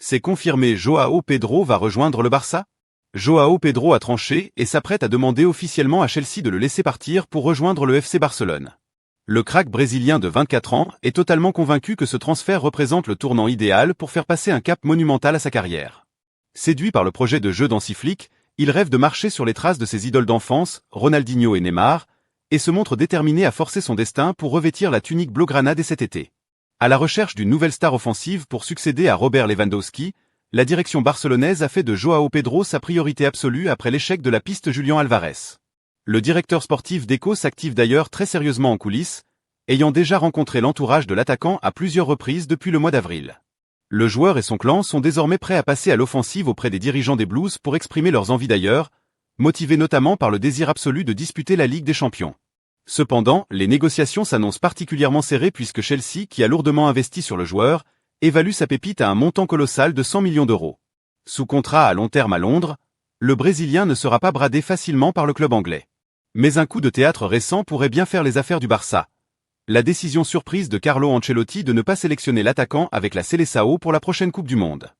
C'est confirmé, Joao Pedro va rejoindre le Barça? Joao Pedro a tranché et s'apprête à demander officiellement à Chelsea de le laisser partir pour rejoindre le FC Barcelone. Le crack brésilien de 24 ans est totalement convaincu que ce transfert représente le tournant idéal pour faire passer un cap monumental à sa carrière. Séduit par le projet de jeu d'Hansi Flick, il rêve de marcher sur les traces de ses idoles d'enfance, Ronaldinho et Neymar, et se montre déterminé à forcer son destin pour revêtir la tunique blaugrana dès cet été. À la recherche d'une nouvelle star offensive pour succéder à Robert Lewandowski, la direction barcelonaise a fait de Joao Pedro sa priorité absolue après l'échec de la piste Julián Álvarez. Le directeur sportif d'Eco s'active d'ailleurs très sérieusement en coulisses, ayant déjà rencontré l'entourage de l'attaquant à plusieurs reprises depuis le mois d'avril. Le joueur et son clan sont désormais prêts à passer à l'offensive auprès des dirigeants des Blues pour exprimer leurs envies d'ailleurs, motivés notamment par le désir absolu de disputer la Ligue des Champions. Cependant, les négociations s'annoncent particulièrement serrées puisque Chelsea, qui a lourdement investi sur le joueur, évalue sa pépite à un montant colossal de 100 millions d'euros. Sous contrat à long terme à Londres, le Brésilien ne sera pas bradé facilement par le club anglais. Mais un coup de théâtre récent pourrait bien faire les affaires du Barça. La décision surprise de Carlo Ancelotti de ne pas sélectionner l'attaquant avec la Seleção pour la prochaine Coupe du Monde.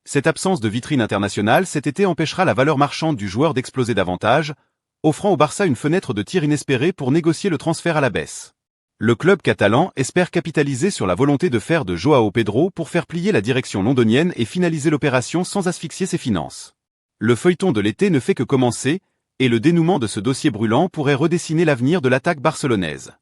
Cette absence de vitrine internationale cet été empêchera la valeur marchande du joueur d'exploser davantage, offrant au Barça une fenêtre de tir inespérée pour négocier le transfert à la baisse. Le club catalan espère capitaliser sur la volonté de fer de Joao Pedro pour faire plier la direction londonienne et finaliser l'opération sans asphyxier ses finances. Le feuilleton de l'été ne fait que commencer, et le dénouement de ce dossier brûlant pourrait redessiner l'avenir de l'attaque barcelonaise.